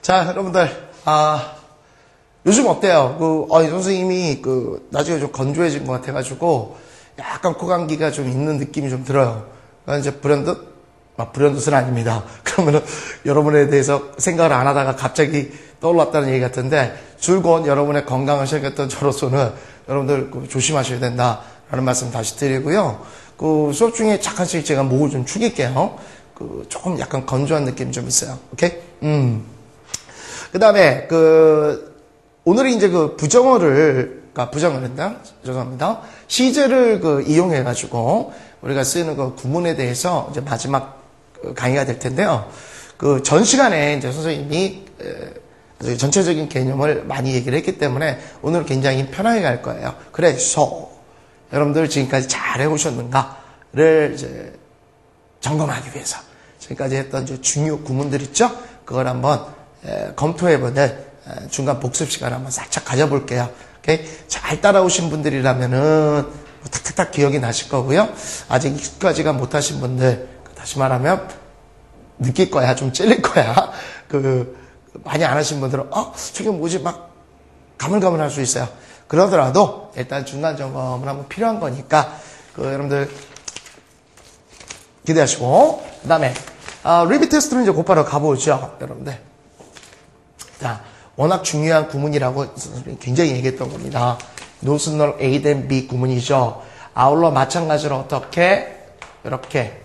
자, 여러분들, 요즘 어때요? 이 선생님이 나중에 좀 건조해진 것 같아가지고, 약간 코감기가 좀 있는 느낌이 좀 들어요. 그러니까 이제 브랜드는 아닙니다. 그러면은 여러분에 대해서 생각을 안 하다가 갑자기 떠올랐다는 얘기 같은데, 줄곧 여러분의 건강을 생각했던 저로서는 여러분들 조심하셔야 된다라는 말씀 다시 드리고요. 수업 중에 잠깐씩 제가 목을 좀 축일게요. 조금 약간 건조한 느낌이 좀 있어요. 오케이? 그 다음에, 오늘이 이제 부정어를 했나? 죄송합니다. 시제를 이용해가지고 우리가 쓰는 구문에 대해서 이제 마지막 강의가 될 텐데요. 전 시간에 이제 선생님이 전체적인 개념을 많이 얘기를 했기 때문에 오늘 굉장히 편하게 갈 거예요. 그래서 여러분들 지금까지 잘 해오셨는가를 이제 점검하기 위해서 지금까지 했던 이제 중요 구문들 있죠? 그걸 한번 검토해보는 중간 복습 시간 한번 살짝 가져볼게요. 오케이? 잘 따라오신 분들이라면은 탁탁탁 기억이 나실 거고요. 아직 익숙하지가 못하신 분들, 다시 말하면 느낄 거야, 좀 찔릴 거야. 많이 안 하신 분들은 저게 뭐지 막 가물가물할 수 있어요. 그러더라도 일단 중간 점검은 한번 필요한 거니까 여러분들 기대하시고, 그 다음에 리뷰 테스트로 이제 곧바로 가보죠, 여러분들. 자, 워낙 중요한 구문이라고 굉장히 얘기했던 겁니다. 노스널 A 된 B 구문이죠. 아울러 마찬가지로 어떻게 이렇게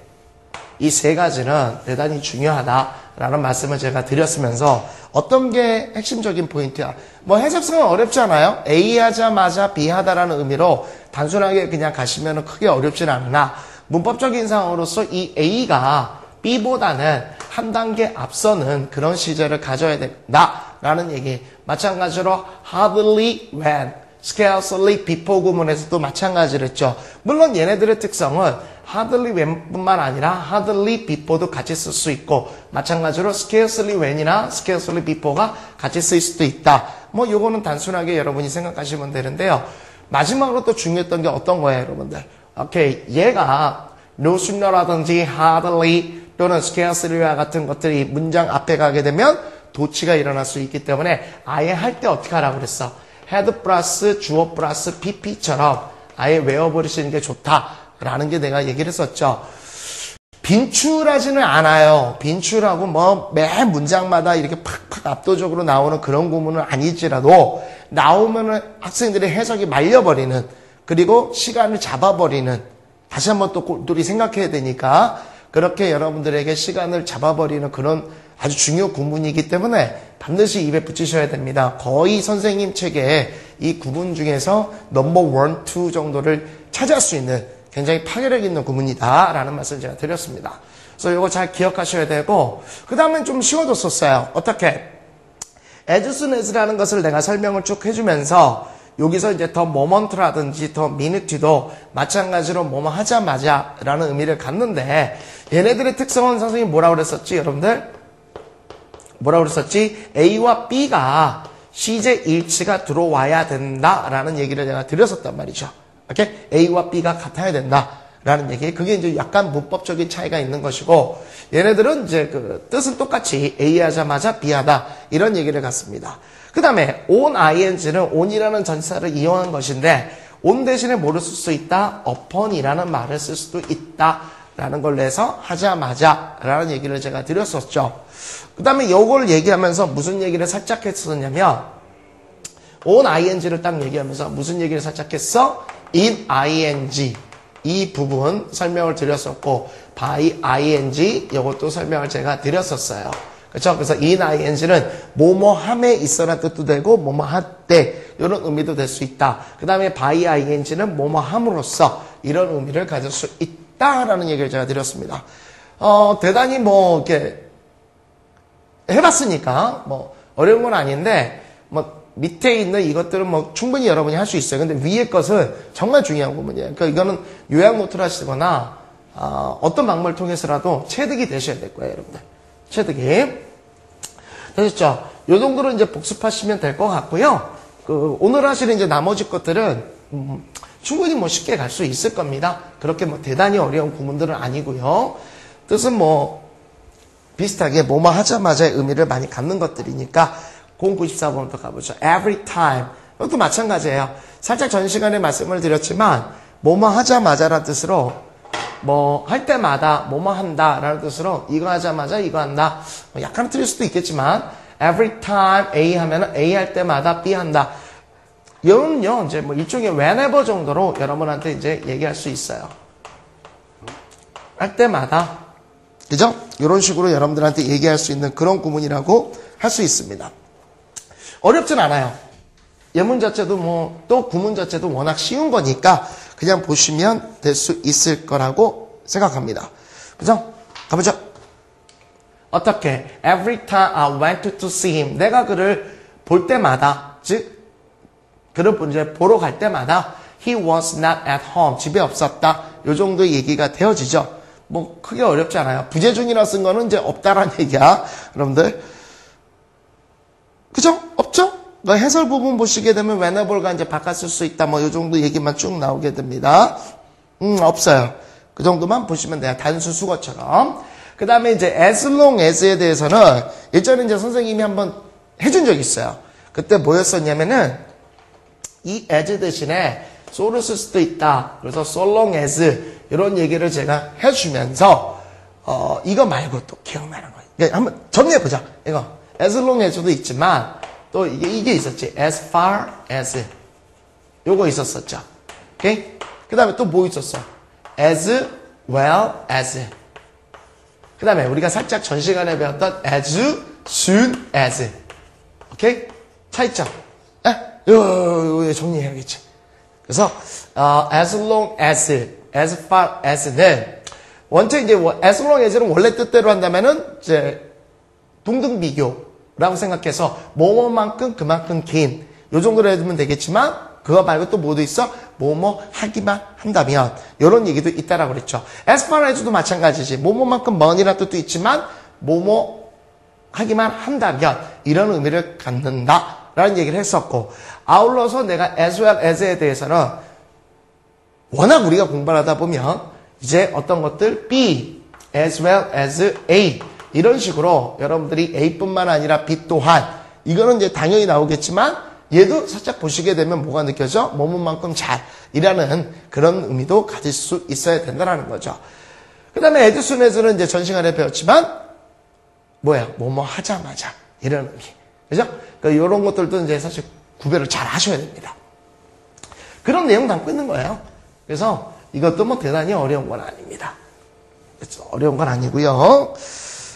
이 세 가지는 대단히 중요하다라는 말씀을 제가 드렸으면서 어떤 게 핵심적인 포인트야? 해석성은 어렵지 않아요. A 하자마자 B 하다라는 의미로 단순하게 그냥 가시면 크게 어렵지는 않으나 문법적인 상으로서 이 A가 B보다는 한 단계 앞서는 그런 시제를 가져야 된다라는 얘기. 마찬가지로 hardly when, scarcely before 구문에서도 마찬가지로 했죠. 물론 얘네들의 특성은 hardly when뿐만 아니라 hardly before도 같이 쓸 수 있고, 마찬가지로 scarcely when이나 scarcely before가 같이 쓸 수도 있다. 요거는 단순하게 여러분이 생각하시면 되는데요. 마지막으로 또 중요했던 게 어떤 거예요, 여러분들? 오케이, 얘가 no sooner라든지 hardly 또는 scarcely와 같은 것들이 문장 앞에 가게 되면 도치가 일어날 수 있기 때문에 아예 할 때 어떻게 하라고 그랬어? had 플러스 주어 플러스 pp처럼 아예 외워버리시는 게 좋다라는 게 내가 얘기를 했었죠. 빈출하지는 않아요. 빈출하고 매 문장마다 이렇게 팍팍 압도적으로 나오는 그런 구문은 아니지라도 나오면은 학생들의 해석이 말려버리는, 그리고 시간을 잡아버리는, 다시 한번 또 꼴돌이 생각해야 되니까 그렇게 여러분들에게 시간을 잡아버리는 그런 아주 중요 구문이기 때문에 반드시 입에 붙이셔야 됩니다. 거의 선생님 책에 이 구문 중에서 넘버 1, 2 정도를 차지할 수 있는 굉장히 파괴력 있는 구문이다라는 말씀을 제가 드렸습니다. 그래서 이거 잘 기억하셔야 되고, 그 다음엔 좀 쉬워졌었어요. 어떻게? as soon as라는 것을 내가 설명을 쭉 해주면서 여기서 이제 더 모먼트라든지 더 미니트도 마찬가지로 뭐뭐 하자마자 라는 의미를 갖는데, 얘네들의 특성은 선생님이 뭐라고 그랬었지, 여러분들? 뭐라고 그랬었지? A와 B가 시제 일치가 들어와야 된다라는 얘기를 제가 드렸었단 말이죠. 오케이? A와 B가 같아야 된다라는 얘기. 그게 이제 약간 문법적인 차이가 있는 것이고, 얘네들은 이제 뜻은 똑같이 A 하자마자 B 하다 이런 얘기를 갖습니다. 그 다음에 on ing는 on이라는 전치사를 이용한 것인데, on 대신에 뭐를 쓸 수 있다? upon이라는 말을 쓸 수도 있다라는 걸로 해서 하자마자 라는 얘기를 제가 드렸었죠. 그 다음에 요걸 얘기하면서 무슨 얘기를 살짝 했었냐면, on ing를 딱 얘기하면서 무슨 얘기를 살짝 했어? in ing 이 부분 설명을 드렸었고, by ing 이것도 설명을 제가 드렸었어요. 그렇죠? 그래서 in ing는 뭐뭐함에 있어라는 뜻도 되고 뭐뭐할 이런 의미도 될 수 있다. 그 다음에 by ing는 뭐뭐함으로써 이런 의미를 가질 수 있다라는 얘기를 제가 드렸습니다. 대단히 이렇게 해봤으니까 어려운 건 아닌데 밑에 있는 이것들은 충분히 여러분이 할 수 있어요. 근데 위에 것은 정말 중요한 부분이에요. 그러니까 이거는 요약 노트를 하시거나 어떤 방법을 통해서라도 체득이 되셔야 될 거예요, 여러분들. 체득이. 되셨죠? 요 정도로 이제 복습하시면 될 것 같고요. 오늘 하시는 이제 나머지 것들은 충분히 쉽게 갈 수 있을 겁니다. 그렇게 대단히 어려운 구문들은 아니고요. 뜻은 비슷하게 뭐뭐 하자마자의 의미를 많이 갖는 것들이니까 094번부터 가보죠. Every time. 이것도 마찬가지예요. 살짝 전 시간에 말씀을 드렸지만 뭐뭐 하자마자라는 뜻으로 뭐 할 때마다 뭐뭐 한다 라는 뜻으로 이거 하자마자 이거 한다. 약간 틀릴 수도 있겠지만 every time A 하면은 A 할 때마다 B 한다. 이거는요 이제 뭐 일종의 whenever 정도로 여러분한테 이제 얘기할 수 있어요. 할 때마다. 그죠? 이런 식으로 여러분들한테 얘기할 수 있는 그런 구문이라고 할 수 있습니다. 어렵진 않아요. 예문 자체도 뭐 또 구문 자체도 워낙 쉬운 거니까 그냥 보시면 될 수 있을 거라고 생각합니다. 그죠? 가보죠. 어떻게? Every time I went to see him. 내가 그를 볼 때마다, 즉 그를 이제 보러 갈 때마다 he was not at home. 집에 없었다. 요 정도의 얘기가 되어지죠. 뭐 크게 어렵지 않아요. 부재중이라 쓴 거는 이제 없다라는 얘기야. 여러분들. 그죠? 없죠? 해설 부분 보시게 되면 whenever가 이제 바꿨을 수 있다. 뭐 요 정도 얘기만 쭉 나오게 됩니다. 없어요. 그 정도만 보시면 돼요. 단수 수거처럼. 그 다음에 이제 as long as에 대해서는 예전에 이제 선생님이 한번 해준 적이 있어요. 그때 뭐였었냐면은 이 as 대신에 so를 쓸 수도 있다. 그래서 so long as 이런 얘기를 제가 해주면서 이거 말고 또 기억나는 거예요. 그러니까 한번 정리해보자. 이거 as long as도 있지만 또 이게 있었지. as far as 요거 있었었죠. 오케이? 그 다음에 또 뭐 있었어? as well as. 그 다음에 우리가 살짝 전 시간에 배웠던 as soon as. 오케이? 차이점. 요 정리해야겠지. 그래서 as long as, as far as는 원체 이제 as long as는 원래 뜻대로 한다면은 이제 동등 비교라고 생각해서 뭐뭐만큼 그만큼 긴 요 정도로 해두면 되겠지만 그거 말고 또 뭐도 있어? 뭐뭐 하기만 한다면 이런 얘기도 있다라고 그랬죠. as far as도 마찬가지지. 뭐뭐만큼 먼이라는 뜻도 있지만 뭐뭐 하기만 한다면 이런 의미를 갖는다라는 얘기를 했었고 아울러서 내가 as well as에 대해서는 워낙 우리가 공부를 하다 보면 이제 어떤 것들 B as well as A 이런 식으로 여러분들이 A뿐만 아니라 B 또한 이거는 이제 당연히 나오겠지만 얘도 살짝 보시게 되면 뭐가 느껴져? 뭐뭐만큼 잘이라는 그런 의미도 가질 수 있어야 된다는 거죠. 그 다음에 as soon as는 이제 전 시간에 배웠지만 뭐야? 뭐뭐 하자마자 이런 의미. 그죠? 그러니까 이런 것들도 이제 사실 구별을 잘 하셔야 됩니다. 그런 내용 담고 있는 거예요. 그래서 이것도 뭐 대단히 어려운 건 아닙니다. 그렇죠? 어려운 건 아니고요.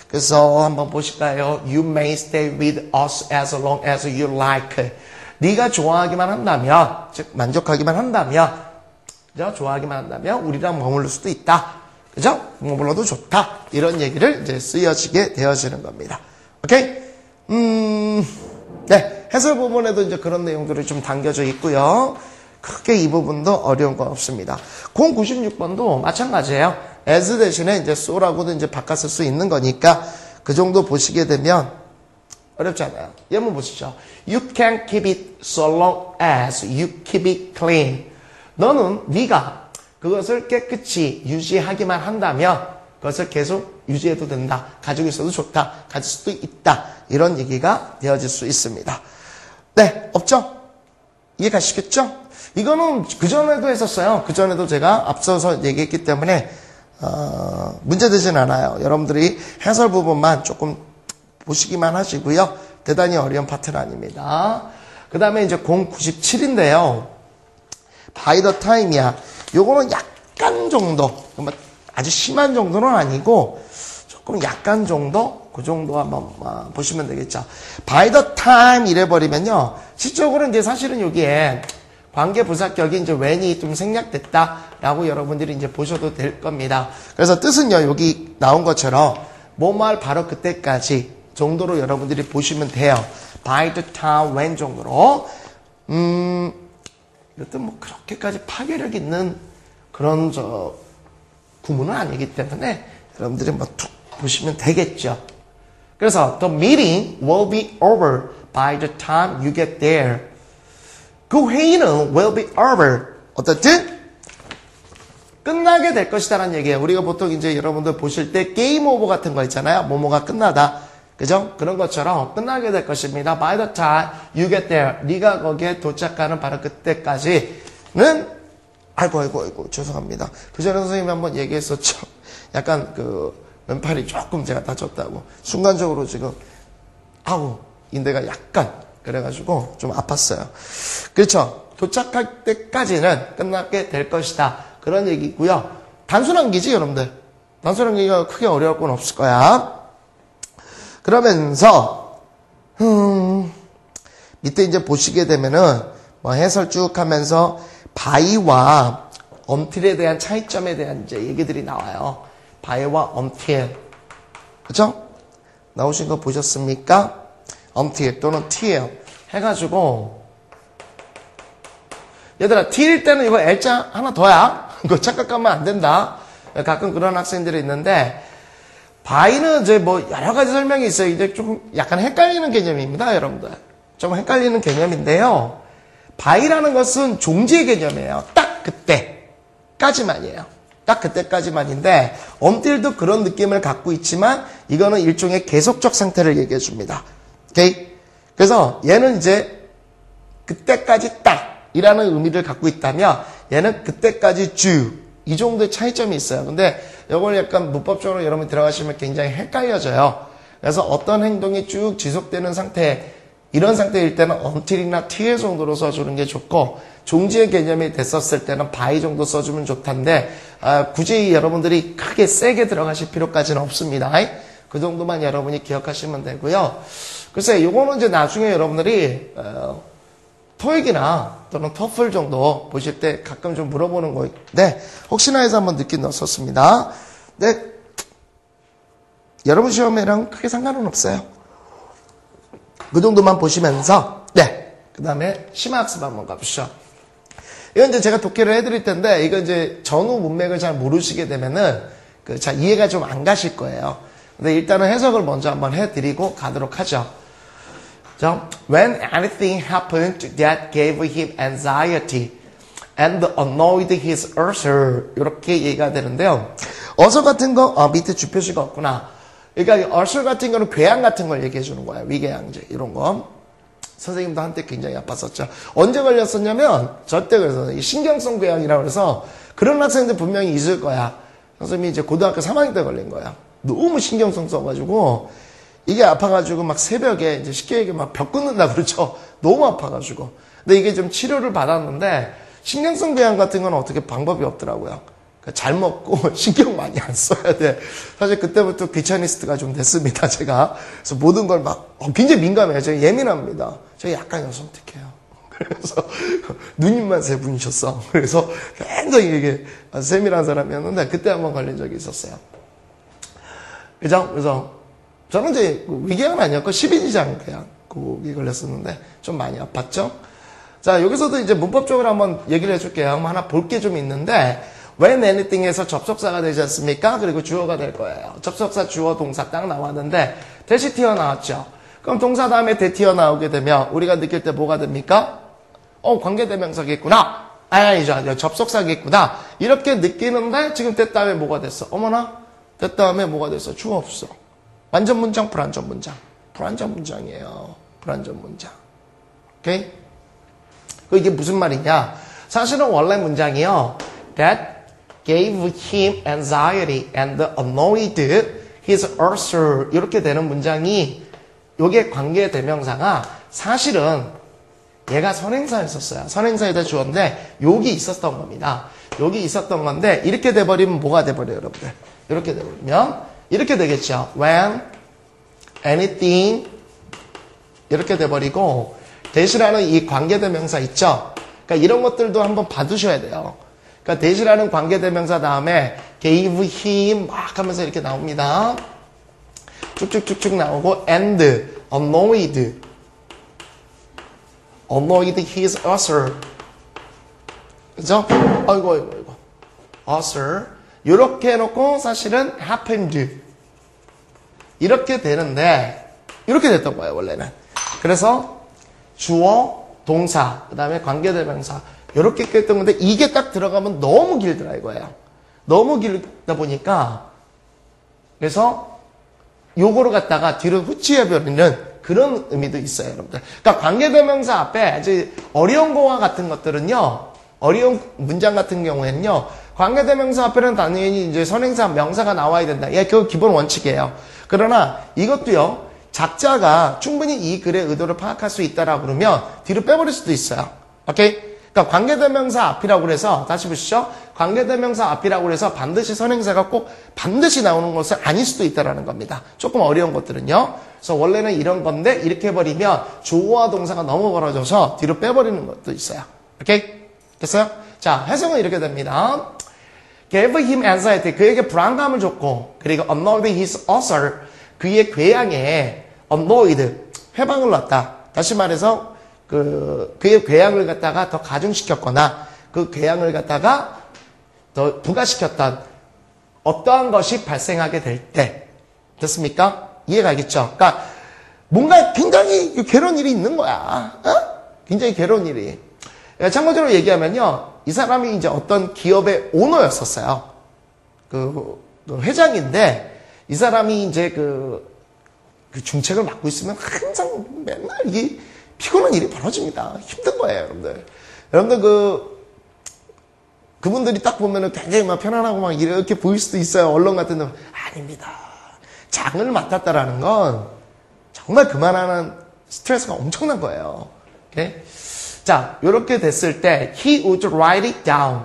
그래서 한번 보실까요? You may stay with us as long as you like. 네가 좋아하기만 한다면, 즉 만족하기만 한다면, 그죠? 좋아하기만 한다면 우리랑 머물러 수도 있다. 그죠? 머물러도 좋다. 이런 얘기를 이제 쓰여지게 되어지는 겁니다. 오케이? 네. 해설 부분에도 이제 그런 내용들이 좀 담겨져 있고요. 크게 이 부분도 어려운 건 없습니다. 096번도 마찬가지예요. as 대신에 이제 so라고도 이제 바꿨을 수 있는 거니까 그 정도 보시게 되면 어렵지 않아요. 예문 보시죠. You can keep it so long as you keep it clean. 너는 네가 그것을 깨끗이 유지하기만 한다면 그것을 계속 유지해도 된다. 가지고 있어도 좋다. 가질 수도 있다. 이런 얘기가 되어질 수 있습니다. 네, 없죠? 이해 가시겠죠? 이거는 그전에도 했었어요. 그전에도 제가 앞서서 얘기했기 때문에 문제되진 않아요. 여러분들이 해설 부분만 조금 보시기만 하시고요. 대단히 어려운 파트는 아닙니다. 그 다음에 이제 097인데요. by the time이야. 요거는 약간 정도, 아주 심한 정도는 아니고 조금 약간 정도, 그 정도 한번 보시면 되겠죠. by the time 이래버리면요. 시적으로 이제 사실은 여기에 관계부사격이 이제 when이 좀 생략됐다라고 여러분들이 이제 보셔도 될 겁니다. 그래서 뜻은요, 여기 나온 것처럼 뭐뭐 바로 그때까지 정도로 여러분들이 보시면 돼요. by the time when 정도로. 이것도 뭐 그렇게까지 파괴력 있는 그런 구문은 아니기 때문에 여러분들이 뭐 툭 보시면 되겠죠. 그래서 the meeting will be over by the time you get there. 그 회의는 will be over. 어떻든 끝나게 될 것이다라는 얘기예요. 우리가 보통 이제 여러분들 보실 때 게임 오버 같은 거 있잖아요. 뭐뭐가 끝나다. 그죠? 그런 것처럼 끝나게 될 것입니다. By the time you get there. 네가 거기에 도착하는 바로 그때까지는 아이고 죄송합니다. 그 전에 선생님이 한번 얘기했었죠. 약간 왼팔이 조금 제가 다쳤다고. 순간적으로 지금 인대가 약간 그래가지고 좀 아팠어요. 그렇죠? 도착할 때까지는 끝나게 될 것이다. 그런 얘기고요. 단순한 기지 여러분들. 단순한 기가 크게 어려울 건 없을 거야. 그러면서 밑에 이제 보시게 되면은 뭐 해설 쭉 하면서 by와 until에 대한 차이점에 대한 이제 얘기들이 나와요. by와 until. 그죠? 나오신 거 보셨습니까? until 또는 till 해가지고 얘들아 till일 때는 이거 L자 하나 더야. 이거 착각하면 안 된다. 가끔 그런 학생들이 있는데 by는 이제 뭐 여러 가지 설명이 있어요. 이제 좀 약간 헷갈리는 개념입니다, 여러분들. 좀 헷갈리는 개념인데요. by라는 것은 종지의 개념이에요. 딱 그때까지만이에요. 딱 그때까지만인데 until도 그런 느낌을 갖고 있지만 이거는 일종의 계속적 상태를 얘기해 줍니다. 오케이? 그래서 얘는 이제 그때까지 딱 이라는 의미를 갖고 있다면 얘는 그때까지 이 정도의 차이점이 있어요. 근데 이걸 약간 문법적으로 여러분이 들어가시면 굉장히 헷갈려져요. 그래서 어떤 행동이 쭉 지속되는 상태, 이런 상태일 때는 until이나 till 정도로 써주는 게 좋고 종지의 개념이 됐었을 때는 by 정도 써주면 좋단데 굳이 여러분들이 크게 세게 들어가실 필요까지는 없습니다. 그 정도만 여러분이 기억하시면 되고요. 글쎄 요거는 이제 나중에 여러분들이 토익이나 또는 토플 정도 보실 때 가끔 좀 물어보는 거인데 혹시나 해서 한번 느낀 넣었습니다. 네, 여러분 시험이랑 크게 상관은 없어요. 그 정도만 보시면서 그 다음에 심화학습 한번 가보시죠. 이건 이제 제가 독해를 해드릴 텐데 이거 이제 전후 문맥을 잘 모르시게 되면은 잘 이해가 좀 안 가실 거예요. 근데 일단은 해석을 먼저 한번 해드리고 가도록 하죠. When anything happened that gave him anxiety and annoyed his ulcer 이렇게 얘기가 되는데요. ulcer 같은 거 밑에 주표시가 없구나. 그러니까 ulcer 같은 거는 궤양 같은 걸 얘기해 주는 거예요. 위궤양제 이런 거. 선생님도 한때 굉장히 아팠었죠. 언제 걸렸었냐면 저때 그래서 신경성 궤양이라고 해서 그런 학생들 분명히 있을 거야. 선생님이 이제 고등학교 3학년 때 걸린 거야. 너무 신경성 써가지고 이게 아파가지고 막 새벽에 이제 쉽게 얘기하면 막 벽 끊는다 그러죠. 너무 아파가지고. 근데 이게 좀 치료를 받았는데 신경성 궤양 같은 건 어떻게 방법이 없더라고요. 그러니까 잘 먹고 신경 많이 안 써야 돼. 사실 그때부터 귀차니스트가 좀 됐습니다. 제가. 그래서 모든 걸 막 굉장히 민감해요. 제가 예민합니다. 제가 약간 여성특해요. 그래서 누님만 세 분이셨어. 그래서 굉장히 이게 세밀한 사람이었는데 그때 한번 걸린 적이 있었어요. 그죠? 그래서 저는 이제 위궤양은 아니었고 12지장 궤양 그게 걸렸었는데 좀 많이 아팠죠. 자, 여기서도 이제 문법적으로 한번 얘기를 해줄게요. 하나 볼 게 좀 있는데 when anything에서 접속사가 되지 않습니까? 그리고 주어가 될 거예요. 접속사, 주어, 동사 딱 나왔는데 대시 튀어나왔죠. 그럼 동사 다음에 대 튀어나오게 되면 우리가 느낄 때 뭐가 됩니까? 관계대명사겠구나. 아니죠. 접속사겠구나. 이렇게 느끼는데 지금 대 다음에 뭐가 됐어? 어머나, 대 다음에 뭐가 됐어? 주어 없어. 완전 문장, 불완전 문장. 불완전 문장이에요. 불완전 문장. 오케이? 이게 무슨 말이냐? 사실은 원래 문장이요. That gave him anxiety and annoyed his ulcer. 이렇게 되는 문장이 요게 관계 대명사가 사실은 얘가 선행사였었어요. 선행사에다 주었는데 여기 있었던 겁니다. 여기 있었던 건데 이렇게 돼버리면 뭐가 돼버려요, 여러분들? 이렇게 돼버리면 이렇게 되겠죠. When anything 이렇게 돼버리고 대시라는 이 관계대명사 있죠. 그러니까 이런 것들도 한번 봐두셔야 돼요. 그러니까 대시라는 관계대명사 다음에 gave him 막 하면서 이렇게 나옵니다. 쭉쭉쭉쭉 나오고 and annoyed his ulcer. 그죠? 아이고. ulcer. 이렇게 해놓고 사실은 happened. 이렇게 되는데, 이렇게 됐던 거예요, 원래는. 그래서 주어, 동사, 그 다음에 관계대명사. 이렇게 했던 건데, 이게 딱 들어가면 너무 길더라, 이거예요. 너무 길다 보니까 그래서 요거를 갖다가 뒤로 후치해버리는 그런 의미도 있어요, 여러분들. 그러니까 관계대명사 앞에 이제 어려운 거와 같은 것들은요, 어려운 문장 같은 경우에는요, 관계대명사 앞에는 당연히 이제 선행사, 명사가 나와야 된다. 예, 그거 기본 원칙이에요. 그러나 이것도요, 작자가 충분히 이 글의 의도를 파악할 수 있다라고 그러면 뒤로 빼버릴 수도 있어요. 오케이? 그러니까 관계대명사 앞이라고 그래서 다시 보시죠. 관계대명사 앞이라고 그래서 반드시 선행사가 꼭 반드시 나오는 것은 아닐 수도 있다라는 겁니다. 조금 어려운 것들은요. 그래서 원래는 이런 건데 이렇게 해버리면 주어와 동사가 너무 벌어져서 뒤로 빼버리는 것도 있어요. 오케이? 됐어요? 자, 해석은 이렇게 됩니다. gave him anxiety. 그에게 불안감을 줬고, 그리고 annoyed his author. 그의 궤양에 annoyed. 해방을 놨다. 다시 말해서 그의 궤양을 갖다가 더 가중시켰거나 그 궤양을 갖다가 더 부가시켰던 어떠한 것이 발생하게 될 때. 됐습니까? 이해가 가겠죠? 그러니까 뭔가 굉장히 괴로운 일이 있는 거야. 어? 굉장히 괴로운 일이. 참고적으로 얘기하면요. 이 사람이 이제 어떤 기업의 오너였었어요. 그 회장인데 이 사람이 이제 그 중책을 맡고 있으면 항상 맨날 이게 피곤한 일이 벌어집니다. 힘든 거예요, 여러분들. 여러분들 그분들이 딱 보면은 굉장히 막 편안하고 막 이렇게 보일 수도 있어요. 언론 같은 데. 아닙니다. 장을 맡았다라는 건 정말 그만한 스트레스가 엄청난 거예요. 오케이? 자, 이렇게 됐을 때 he would write it down.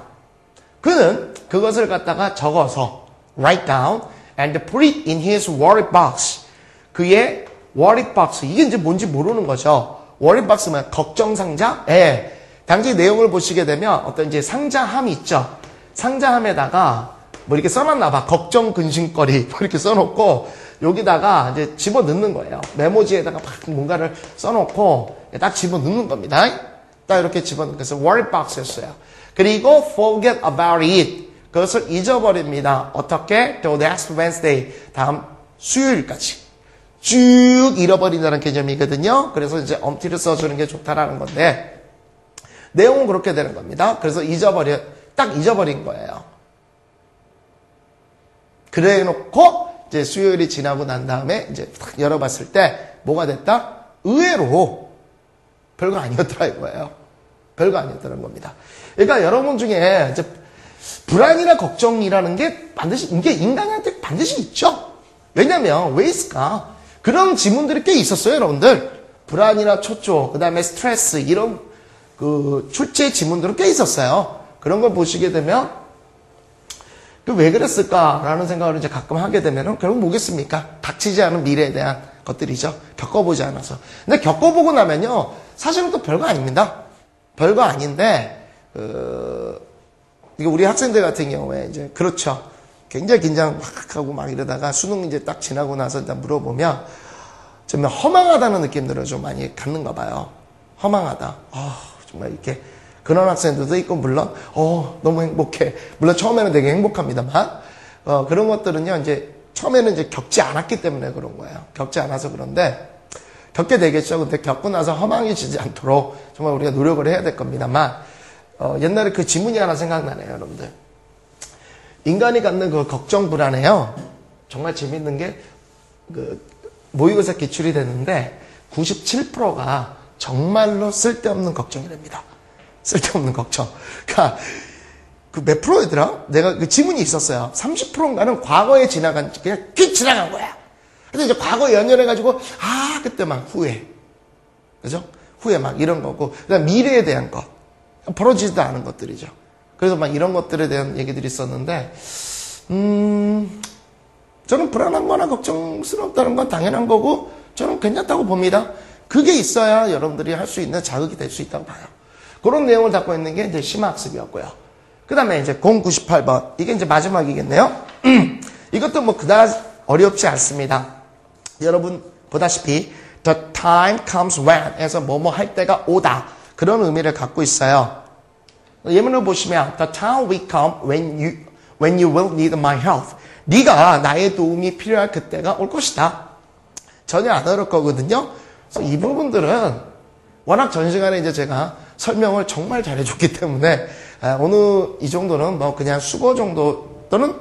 그는 그것을 갖다가 적어서 write down and put it in his worry box. 그의 worry box. 이게 이제 뭔지 모르는 거죠. worry box면 걱정 상자? 예. 당시 내용을 보시게 되면 어떤 이제 상자함이 있죠. 상자함에다가 뭐 이렇게 써놨나 봐. 걱정 근심거리 뭐 이렇게 써놓고 여기다가 이제 집어 넣는 거예요. 메모지에다가 막 뭔가를 써놓고 딱 집어 넣는 겁니다. 딱 이렇게 집어 넣는 그래서 worry box였어요. 그리고 forget about it. 그것을 잊어버립니다. 어떻게? till next Wednesday. 다음 수요일까지. 쭉 잃어버린다는 개념이거든요. 그래서 이제 엄티를 써주는 게 좋다라는 건데 내용은 그렇게 되는 겁니다. 그래서 딱 잊어버린 거예요. 그래 놓고 이제 수요일이 지나고 난 다음에 이제 딱 열어봤을 때 뭐가 됐다? 의외로 별거 아니었더라 이거예요. 별거 아니었다는 겁니다. 그러니까 여러분 중에 이제 불안이나 걱정이라는 게 반드시 이게 인간한테 반드시 있죠. 왜냐면 왜 있을까? 그런 지문들이 꽤 있었어요, 여러분들. 불안이나 초조, 그다음에 스트레스 이런 그 출제 지문들은 꽤 있었어요. 그런 걸 보시게 되면 왜 그랬을까라는 생각을 이제 가끔 하게 되면은 결국 뭐겠습니까? 닥치지 않은 미래에 대한 것들이죠. 겪어보지 않아서. 근데 겪어보고 나면요, 사실은 또 별거 아닙니다. 별거 아닌데 이게 우리 학생들 같은 경우에 이제 그렇죠. 굉장히 긴장 막 하고 막 이러다가 수능 이제 딱 지나고 나서 일단 물어보면 정말 허망하다는 느낌들을 좀 많이 갖는가 봐요. 허망하다. 정말 이렇게 그런 학생들도 있고 물론 너무 행복해. 물론 처음에는 되게 행복합니다만 그런 것들은요 이제 처음에는 이제 겪지 않았기 때문에 그런 거예요. 겪지 않아서 그런데 겪게 되겠죠. 근데 겪고 나서 허망해지지 않도록 정말 우리가 노력을 해야 될 겁니다만 옛날에 그 지문이 하나 생각나네요, 여러분들. 인간이 갖는 그 걱정 불안해요. 정말 재밌는 게 모의고사 기출이 됐는데 97%가 정말로 쓸데없는 걱정이랍니다. 쓸데없는 걱정. 그러니까 그 몇 프로이더라? 내가 그 지문이 있었어요. 30%인가는 과거에 지나간 그냥 휙 지나간 거야. 근데 이제 과거에 연연해가지고 그때 막 후회, 그죠? 후회 막 이런 거고, 그다음 미래에 대한 것, 벌어지지도 않은 것들이죠. 그래서 막 이런 것들에 대한 얘기들이 있었는데, 저는 불안한 거나 걱정스럽다는 건 당연한 거고, 저는 괜찮다고 봅니다. 그게 있어야 여러분들이 할 수 있는 자극이 될 수 있다고 봐요. 그런 내용을 담고 있는 게 이제 심화학습이었고요. 그 다음에 이제 098번. 이게 이제 마지막이겠네요. 이것도 뭐 그다지 어렵지 않습니다. 여러분 보다시피 the time comes when 에서 뭐뭐 할 때가 오다. 그런 의미를 갖고 있어요. 예문을 보시면 the time will come when you will need my help. 네가 나의 도움이 필요할 그때가 올 것이다. 전혀 안 어려울 거거든요. 그래서 이 부분들은 워낙 전 시간에 이제 제가 설명을 정말 잘해줬기 때문에 오늘 이 정도는 뭐 그냥 수고 정도 또는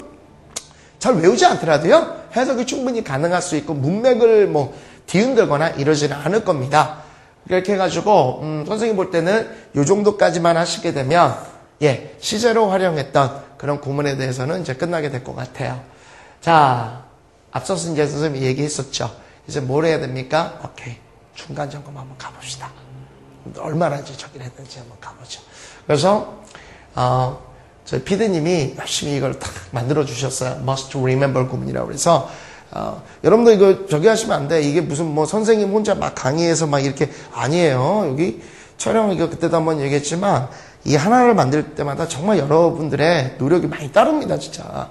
잘 외우지 않더라도요, 해석이 충분히 가능할 수 있고, 문맥을 뭐, 뒤흔들거나 이러지는 않을 겁니다. 이렇게 해가지고, 선생님 볼 때는 요 정도까지만 하시게 되면, 예, 시제로 활용했던 그런 구문에 대해서는 이제 끝나게 될 것 같아요. 자, 앞서서 이제 선생님이 얘기했었죠. 이제 뭘 해야 됩니까? 오케이. 중간 점검 한번 가봅시다. 얼마나 이제 저기를 했는지 한번 가보죠. 그래서, 저희 피디님이 열심히 이걸 딱 만들어 주셨어요. must remember 구문이라고 그래서, 여러분들 이거 저기 하시면 안 돼. 이게 무슨 뭐 선생님 혼자 막 강의해서 막 이렇게 아니에요. 여기 촬영 이거 그때도 한번 얘기했지만 이 하나를 만들 때마다 정말 여러분들의 노력이 많이 따릅니다, 진짜.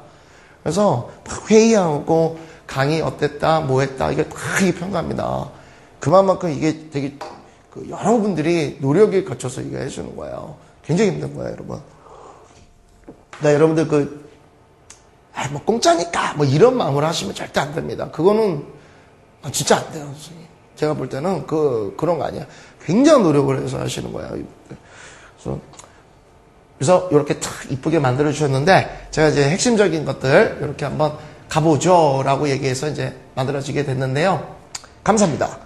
그래서 막 회의하고 강의 어땠다, 뭐 했다, 이게 다 이게 평가합니다. 그만큼 이게 되게 여러분들이 노력을 거쳐서 이거 해주는 거예요. 굉장히 힘든 거예요, 여러분. 그러니까 여러분들 뭐 공짜니까 뭐 이런 마음으로 하시면 절대 안 됩니다. 그거는 진짜 안 돼요, 선생님. 제가 볼 때는 그런 거 아니야. 굉장히 노력을 해서 하시는 거예요. 그래서 이렇게 탁 이쁘게 만들어 주셨는데 제가 이제 핵심적인 것들 이렇게 한번 가보죠라고 얘기해서 이제 만들어지게 됐는데요. 감사합니다.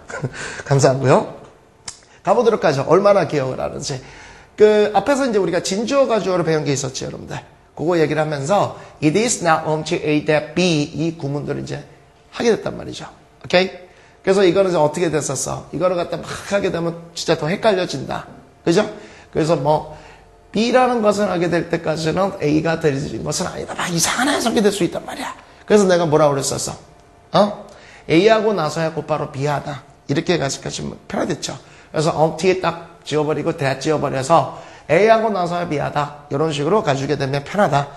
감사하고요. 가보도록 하죠. 얼마나 기억을 하는지. 앞에서 이제 우리가 진주어 가주어를 배운 게 있었죠, 여러분들. 그거 얘기를 하면서 it is not until A that B 이 구문들을 이제 하게 됐단 말이죠. 오케이? 그래서 이거는 이제 어떻게 됐었어? 이거를 갖다 막 하게 되면 진짜 더 헷갈려진다. 그죠? 그래서 뭐 B라는 것을 하게 될 때까지는 A가 되는 것은 아니다. 막 이상한 해석이 될 수 있단 말이야. 그래서 내가 뭐라고 그랬었어? A하고 나서야 곧바로 B하다. 이렇게 가시면 편하겠죠. 그래서 until 딱 지워버리고 that 지워버려서 A하고 나서야 B하다. 이런 식으로 가지게 되면 편하다.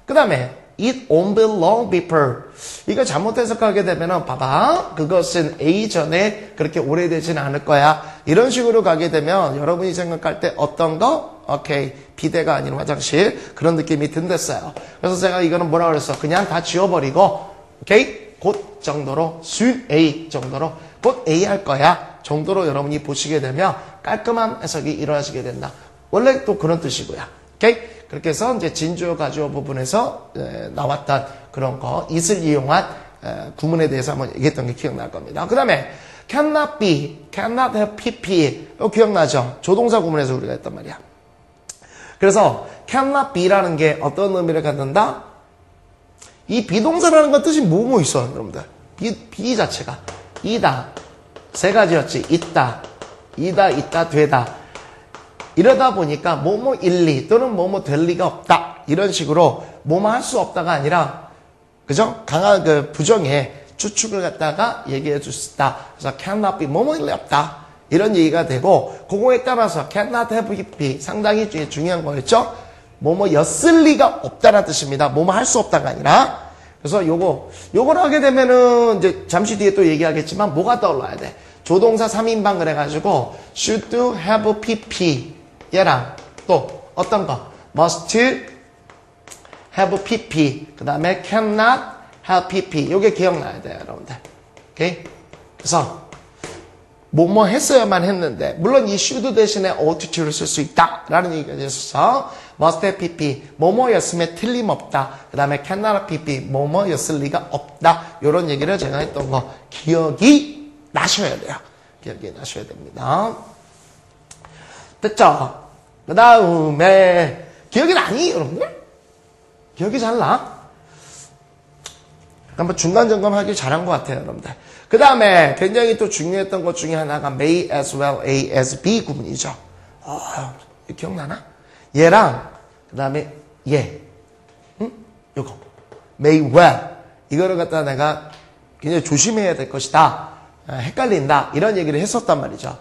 그 다음에 it won't be long before 이거 잘못 해석하게 되면은 봐봐 그것은 A 전에 그렇게 오래되지는 않을 거야. 이런 식으로 가게 되면 여러분이 생각할 때 어떤 거? 오케이. 비데가 아닌 화장실 그런 느낌이 든댔어요. 그래서 제가 이거는 뭐라 그랬어? 그냥 다 지워버리고 오케이? 곧 정도로 soon A 정도로 곧 A 할 거야 정도로 여러분이 보시게 되면 깔끔한 해석이 이루어지게 된다. 원래 또 그런 뜻이고요. 오케이? 그렇게 해서 이제 진주어 가주어 부분에서 나왔던 그런 거 it을 이용한 구문에 대해서 한번 얘기했던 게 기억날 겁니다. 그 다음에 cannot be, cannot have pp 이거 기억나죠? 조동사 구문에서 우리가 했단 말이야. 그래서 cannot be라는 게 어떤 의미를 갖는다? 이 비동사라는 건 뜻이 뭐뭐 있어요, 여러분들. be 자체가 이다, 세 가지였지. 있다, 있다, 되다. 이러다 보니까 뭐뭐 일리 또는 뭐뭐 될 리가 없다. 이런 식으로 뭐뭐 할 수 없다가 아니라 그죠? 강한 그 부정의 추측을 갖다가 얘기해 줄 수 있다. 그래서 cannot be 뭐뭐 일리 없다. 이런 얘기가 되고 그거에 따라서 cannot have be 상당히 중요한 거였죠. 뭐뭐 였을 리가 없다는 뜻입니다. 뭐뭐 할 수 없다가 아니라 그래서 요걸 하게 되면은 이제 잠시 뒤에 또 얘기하겠지만 뭐가 떠올라야 돼? 조동사 3인방 그래가지고 should have pp 얘랑 또 어떤 거 must have pp 그 다음에 cannot have pp 요게 기억나야 돼요, 여러분들. 오케이? 그래서 뭐뭐 했어야만 했는데 물론 이 should 대신에 ought to를 쓸 수 있다라는 얘기가 있어서 must have pp 뭐뭐였으면 틀림없다. 그 다음에 cannot have pp 뭐뭐였을 리가 없다. 요런 얘기를 제가 했던 거 기억이 나셔야 돼요. 기억이 나셔야 됩니다. 됐죠? 그 다음에 기억이 나니 여러분들? 기억이 잘 나? 한번 중간 점검하기 잘한 것 같아요, 여러분들. 그 다음에 굉장히 또 중요했던 것 중에 하나가 may as well, A as B 구문이죠. 기억나나? 얘랑 그 다음에 얘, 요거 may well 이거를 갖다 내가 굉장히 조심해야 될 것이다. 헷갈린다. 이런 얘기를 했었단 말이죠.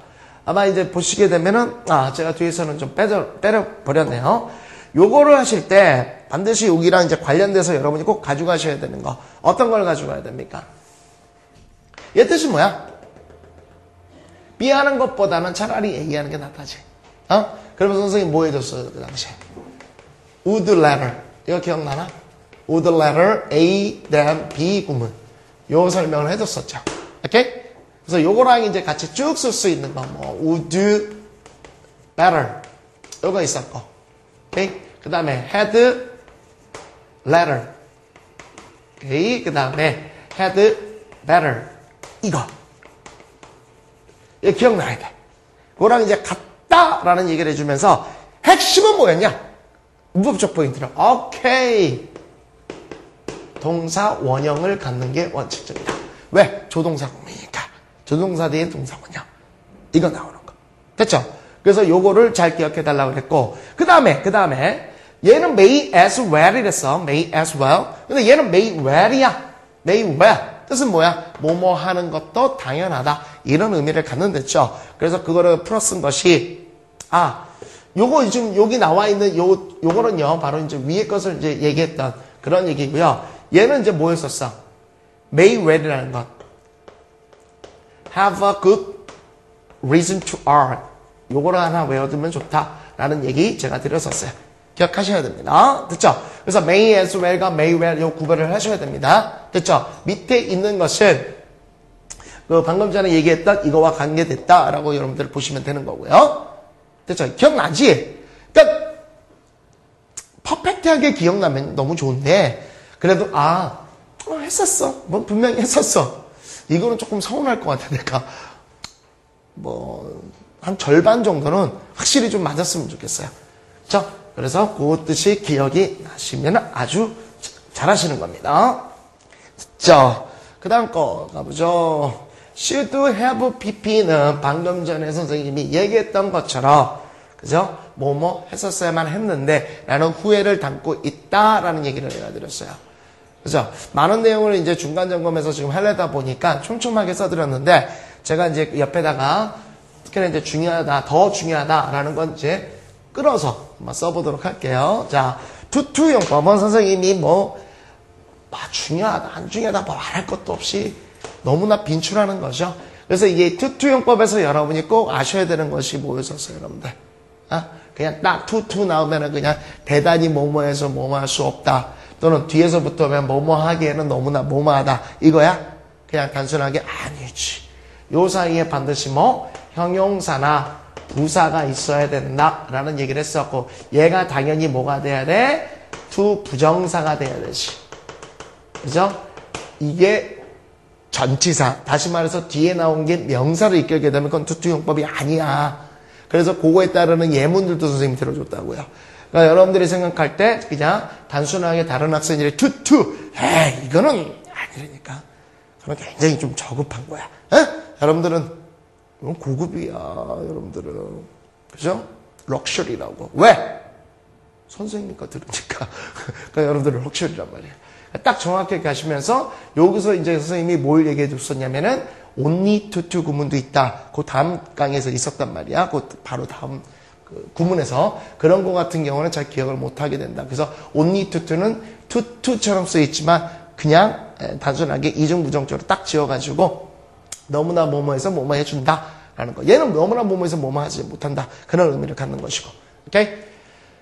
아마 이제 보시게 되면은 제가 뒤에서는 좀 빼버렸네요. 요거를 하실 때 반드시 여기랑 이제 관련돼서 여러분이 꼭 가져가셔야 되는 거 어떤 걸 가져가야 됩니까? 얘 뜻이 뭐야? B 하는 것보다는 차라리 A 하는 게 낫다지. 그러면 선생님 뭐 해줬어요 그 당시에? Would rather 이거 기억나나? Would rather A than B 구문 요 설명을 해줬었죠. 오케이? 그래서 요거랑 이제 같이 쭉 쓸 수 있는 거, 뭐, would better. 요거 있었고. 오케이? 그 다음에 had letter. 오케이. 그 다음에 had better. 이거. 이거 기억나야 돼. 그거랑 이제 같다라는 얘기를 해주면서 핵심은 뭐였냐? 문법적 포인트를. 오케이. 동사 원형을 갖는 게 원칙적이다. 왜? 조동사 구문이니까. 조동사 뒤에 동사 원형. 이거 나오는 거. 됐죠? 그래서 요거를 잘 기억해 달라고 그랬고, 그 다음에 얘는 may as well 이랬어. may as well. 근데 얘는 may well이야. may well. 뜻은 뭐야? 뭐뭐 하는 것도 당연하다. 이런 의미를 갖는 됐죠. 그래서 그거를 풀어 쓴 것이, 요거 지금 여기 나와 있는 요거는요, 바로 이제 위에 것을 이제 얘기했던 그런 얘기고요. 얘는 이제 뭐였었어? may well이라는 것. have a good reason to earn. 요거를 하나 외워두면 좋다라는 얘기 제가 드렸었어요. 기억하셔야 됩니다. 됐죠? 그래서 may as well과 may well 요 구별을 하셔야 됩니다. 됐죠? 밑에 있는 것은 그 방금 전에 얘기했던 이거와 관계됐다라고 여러분들 보시면 되는 거고요. 됐죠? 기억나지? 그러니까 퍼펙트하게 기억나면 너무 좋은데 그래도 했었어. 뭐 분명히 했었어. 이거는 조금 서운할 것 같아. 내가 한 절반 정도는 확실히 좀 맞았으면 좋겠어요. 그렇죠? 그래서 그 뜻이 기억이 나시면 아주 잘하시는 겁니다. 자, 그 다음 거 가보죠. should have pp는 방금 전에 선생님이 얘기했던 것처럼 그죠? 뭐뭐 했었어야만 했는데 라는 후회를 담고 있다라는 얘기를 내가 드렸어요. 그죠? 많은 내용을 이제 중간 점검에서 지금 하려다 보니까 촘촘하게 써드렸는데 제가 이제 옆에다가 특히나 이제 중요하다, 더 중요하다라는 건 이제 끌어서 한번 써보도록 할게요. 자, 투투용법은 선생님이 중요하다, 안 중요하다, 말할 것도 없이 너무나 빈출하는 거죠. 그래서 이게 투투용법에서 여러분이 꼭 아셔야 되는 것이 뭐였었어요, 여러분들? 그냥 딱 투투 나오면은 그냥 대단히 뭐뭐해서 뭐뭐할 수 없다. 또는 뒤에서 붙으면 뭐뭐 하기에는 너무나 뭐뭐하다. 이거야? 그냥 단순하게 아니지. 요 사이에 반드시 형용사나 부사가 있어야 된다라는 얘기를 했었고 얘가 당연히 뭐가 돼야 돼? 투 부정사가 돼야 되지. 그죠? 이게 전치사. 다시 말해서 뒤에 나온 게 명사를 이끌게 되면 그건 투투용법이 아니야. 그래서 그거에 따르는 예문들도 선생님이 들어줬다고요. 그러니까 여러분들이 생각할 때 그냥 단순하게 다른 학생들이 투투 이거는 아니라니까. 그럼 굉장히 좀 저급한 거야. 여러분들은 고급이야. 여러분들은 그죠? 럭셔리라고. 왜? 선생님과 들으니까. 그러니까 여러분들은 럭셔리란 말이야. 딱 정확하게 가시면서 여기서 이제 선생님이 뭘 얘기해 줬었냐면은 only to 구문도 있다. 그 다음 강의에서 있었단 말이야. 그 바로 다음 그 구문에서 그런 거 같은 경우는 잘 기억을 못 하게 된다. 그래서 only to는 to처럼 쓰여 있지만 그냥 단순하게 이중부정적으로 딱 지어가지고 너무나 뭐뭐해서 뭐뭐 해준다 라는 거. 얘는 너무나 뭐뭐해서 뭐뭐 하지 못한다. 그런 의미를 갖는 것이고. 오케이?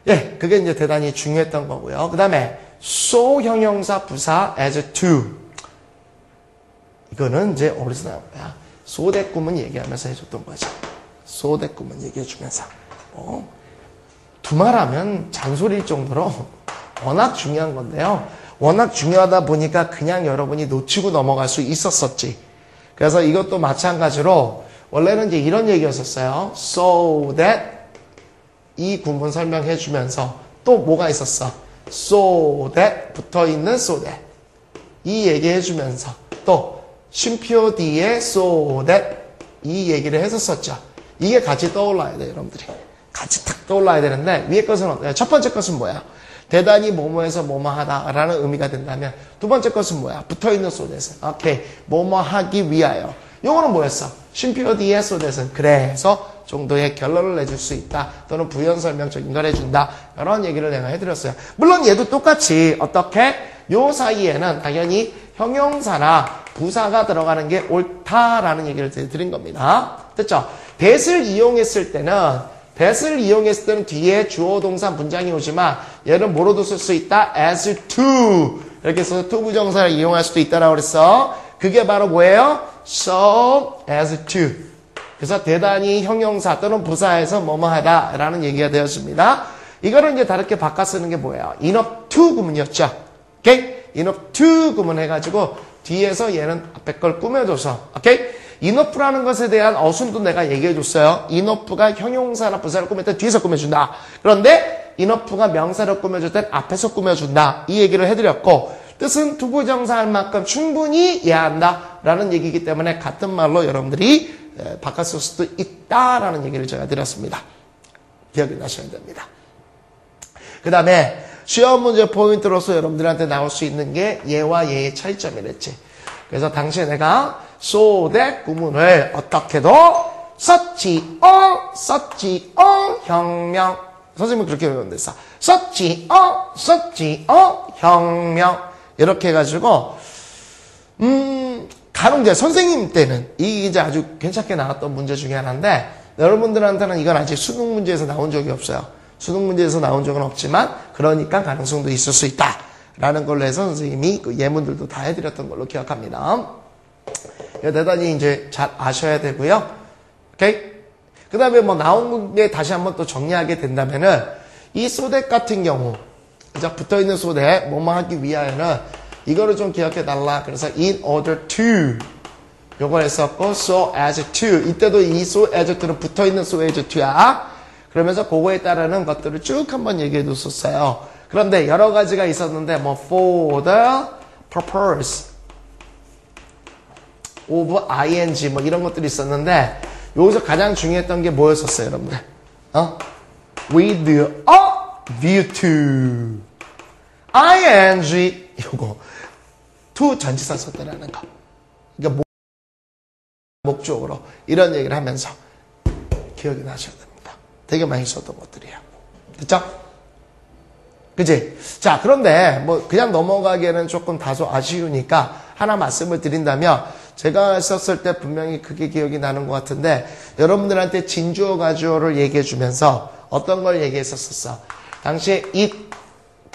예, 그게 이제 대단히 중요했던 거고요. 그 다음에 so 형용사 부사 as to. 이거는 이제 어디서 나온 거야? so that 구문 얘기하면서 해줬던 거죠. so that 구문 얘기해주면서. 두말하면 잔소리일 정도로 워낙 중요한 건데요. 워낙 중요하다 보니까 그냥 여러분이 놓치고 넘어갈 수 있었었지. 그래서 이것도 마찬가지로 원래는 이제 이런 얘기였었어요. so that 이 구문 설명해 주면서 또 뭐가 있었어? so that 붙어 있는 so that 이 얘기해 주면서 또 쉼표 뒤에 so that 이 얘기를 했었었죠. 이게 같이 떠올라야 돼요, 여러분들이. 같이 탁 떠올라야 되는데 위에 것은 어때요? 첫 번째 것은 뭐야? 대단히 뭐뭐해서 뭐뭐하다라는 의미가 된다면 두 번째 것은 뭐야? 붙어있는 so that은 오케이 뭐뭐하기 위하여. 요거는 뭐였어? 쉼표 뒤에 so that은 그래서 정도의 결론을 내줄 수 있다. 또는 부연 설명적인 걸 해준다. 이런 얘기를 내가 해드렸어요. 물론 얘도 똑같이 어떻게? 요 사이에는 당연히 형용사나 부사가 들어가는 게 옳다라는 얘기를 드린 겁니다. 됐죠? that을 이용했을 때는 뒤에 주어 동사 문장이 오지만 얘는 뭐로도 쓸 수 있다? as to. 이렇게 해서 to 부정사를 이용할 수도 있다라고 그랬어. 그게 바로 뭐예요? so as to. 그래서 대단히 형용사 또는 부사에서 뭐뭐하다 라는 얘기가 되었습니다. 이거를 이제 다르게 바꿔 쓰는 게 뭐예요? in up to 구문이었죠. 오케이? enough to 구문해가지고 뒤에서 얘는 앞에 걸 꾸며줘서 오케이? enough라는 것에 대한 어순도 내가 얘기해줬어요. enough가 형용사나 부사를 꾸밀 때 뒤에서 꾸며준다. 그런데 enough가 명사를 꾸며줄 땐 앞에서 꾸며준다. 이 얘기를 해드렸고 뜻은 투부정사할 만큼 충분히 이해한다 라는 얘기이기 때문에 같은 말로 여러분들이 바꿨을 수도 있다라는 얘기를 제가 드렸습니다. 기억이 나셔야 됩니다. 그 다음에 시험 문제 포인트로서 여러분들한테 나올 수 있는 게 얘와 얘의 차이점이랬지. 그래서 당시에 내가 so that 구문을 어떻게도 썼지요 혁명. 선생님은 그렇게 외웠는데 썼지요 혁명. 이렇게 해가지고 간혹 이제 선생님 때는 이게 이제 아주 괜찮게 나왔던 문제 중에 하나인데 여러분들한테는 이건 아직 수능 문제에서 나온 적이 없어요. 수능 문제에서 나온 적은 없지만 그러니까 가능성도 있을 수 있다라는 걸로 해서 선생님이 그 예문들도 다 해드렸던 걸로 기억합니다. 대단히 이제 잘 아셔야 되고요. 오케이? 그 다음에 뭐 나온 게 다시 한번 또 정리하게 된다면은 이 소댓 같은 경우 자 붙어있는 소댓 뭐뭐 하기 위하여는 이거를 좀 기억해 달라. 그래서 in order to 요걸 했었고 so as to 이때도 이 so as to는 붙어있는 so as to야. 그러면서 그거에 따르는 것들을 쭉 한번 얘기해 뒀었어요. 그런데 여러 가지가 있었는데 뭐 for the purpose of ing 뭐 이런 것들이 있었는데 여기서 가장 중요했던 게 뭐였었어요, 여러분들? with a view to ing 요거 to 전치사 썼다라는 거. 그러니까 목적으로 이런 얘기를 하면서 기억이 나셔야 됩니다. 되게 많이 썼던 것들이에요. 됐죠? 그치? 자, 그런데 뭐 그냥 넘어가기에는 조금 다소 아쉬우니까 하나 말씀을 드린다면 제가 썼을 때 분명히 그게 기억이 나는 것 같은데 여러분들한테 진주어 가주어를 얘기해 주면서 어떤 걸 얘기했었어? 당시에 it,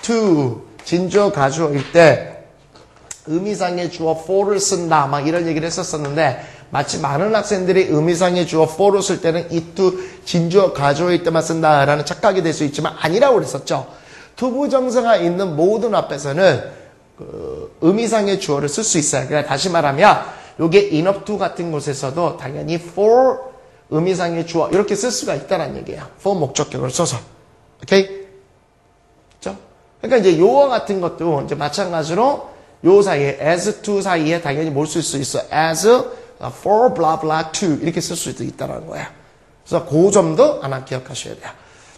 to 진주어 가주어일 때 의미상의 주어 for를 쓴다 막 이런 얘기를 했었었는데 마치 많은 학생들이 의미상의 주어 for를 쓸 때는 it to 진주어 가주어일 때만 쓴다라는 착각이 될 수 있지만 아니라고 그랬었죠. 투부정사가 있는 모든 앞에서는 의미상의 주어를 쓸 수 있어요. 그러니까 다시 말하면 이게 enough to 같은 곳에서도 당연히 for 의미상의 주어 이렇게 쓸 수가 있다는 얘기예요. for 목적격을 써서. 오케이? 그렇죠? 그러니까 이제 요어 같은 것도 이제 마찬가지로 요 사이에 as to 사이에 당연히 뭘 쓸 수 있어? as for blah blah to 이렇게 쓸 수도 있다는 거예요. 그래서 그 점도 하나 기억하셔야 돼요.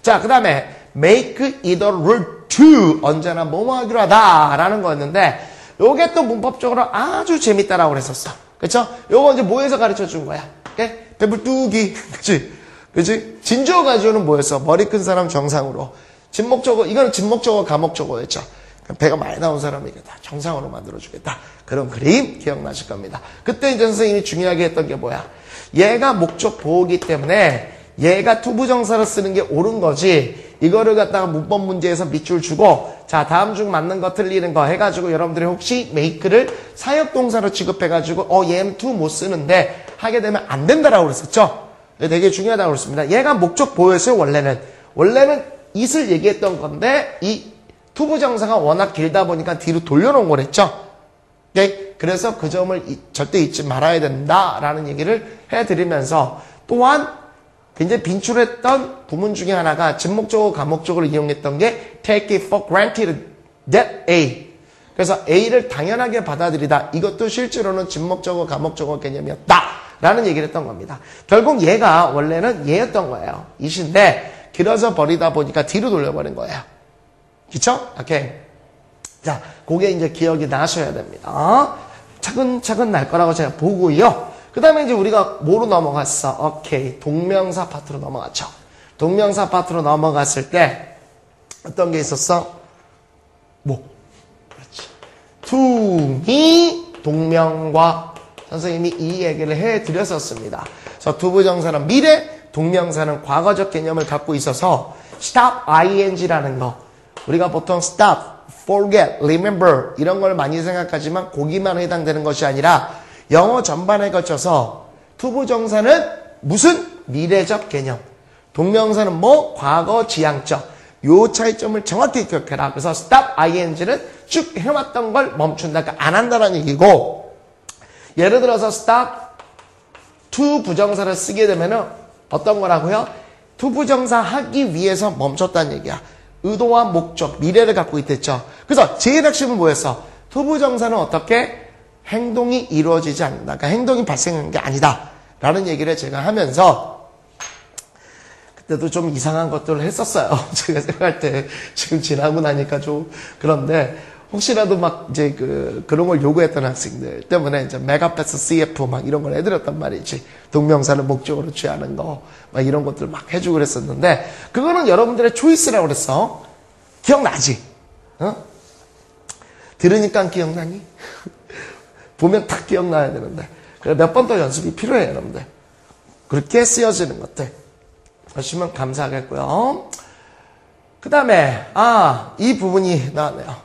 자, 그 다음에 make it a rule to 언제나 뭐뭐 하기로 하다라는 거였는데 요게 또 문법적으로 아주 재밌다라고 그랬었어. 그쵸? 요거 이제 뭐에서 가르쳐 준 거야? 오케이? 배불뚝이. 그치? 그치? 진주어 가지고는 뭐였어? 머리 큰 사람 정상으로. 진목적어, 이거는 진목적어, 가목적어였죠. 배가 많이 나온 사람이 다 정상으로 만들어주겠다. 그런 그림 기억나실 겁니다. 그때 이제 선생님이 중요하게 했던 게 뭐야? 얘가 목적 보호기 때문에 얘가 투부정사를 쓰는 게 옳은 거지. 이거를 갖다가 문법 문제에서 밑줄 주고 자 다음 중 맞는 거 틀리는 거 해가지고 여러분들이 혹시 make를 사역동사로 취급해가지고 얘는 to 못 쓰는데 하게 되면 안 된다라고 그랬었죠. 되게 중요하다고 그랬습니다. 얘가 목적 보호였어요. 원래는 it을 얘기했던 건데 이 투부정사가 워낙 길다 보니까 뒤로 돌려놓은 거랬죠. 오케이? 그래서 그 점을 절대 잊지 말아야 된다라는 얘기를 해드리면서 또한 굉장히 빈출했던 부문 중에 하나가 진목적어, 가목적어를 이용했던 게 take it for granted that A. 그래서 A를 당연하게 받아들이다. 이것도 실제로는 진목적어, 가목적어 개념이었다. 라는 얘기를 했던 겁니다. 결국 얘가 원래는 얘였던 거예요. it인데 길어져 버리다 보니까 뒤로 돌려버린 거예요. 그쵸? 오케이. 자, 그게 이제 기억이 나셔야 됩니다. 차근차근 날 거라고 제가 보고요. 그 다음에 이제 우리가 뭐로 넘어갔어? 오케이. 동명사 파트로 넘어갔죠. 동명사 파트로 넘어갔을 때 어떤 게 있었어? 뭐? 그렇지. to이 동명과 선생님이 이 얘기를 해드렸었습니다. 그래서 투부정사는 미래, 동명사는 과거적 개념을 갖고 있어서 stop ing라는 거. 우리가 보통 stop, forget, remember 이런 걸 많이 생각하지만 거기만 해당되는 것이 아니라 영어 전반에 걸쳐서 투부정사는 무슨 미래적 개념, 동명사는 뭐 과거 지향적, 요 차이점을 정확히 기억해라. 그래서 stop ing는 쭉 해왔던 걸 멈춘다. 그러니까 안 한다는 얘기고, 예를 들어서 stop to 부정사를 쓰게 되면은 어떤 거라고요? to 부정사 하기 위해서 멈췄다는 얘기야. 의도와 목적, 미래를 갖고 있댔죠. 그래서 제일 핵심은 뭐였어? to 부정사는 어떻게? 행동이 이루어지지 않는다. 그러니까 행동이 발생한 게 아니다. 라는 얘기를 제가 하면서 그때도 좀 이상한 것들을 했었어요. 제가 생각할 때 지금 지나고 나니까 좀 그런데 혹시라도 막 이제 그런 걸 요구했던 학생들 때문에 이제 메가패스 CF 막 이런 걸 해드렸단 말이지. 동명사를 목적으로 취하는 거 막 이런 것들 막 해주고 그랬었는데 그거는 여러분들의 초이스라고 그랬어. 기억나지? 어? 들으니까 기억나니? 보면 딱 기억나야 되는데 몇 번 더 연습이 필요해요, 여러분들. 그렇게 쓰여지는 것들 하시면 감사하겠고요. 그 다음에 이 부분이 나왔네요.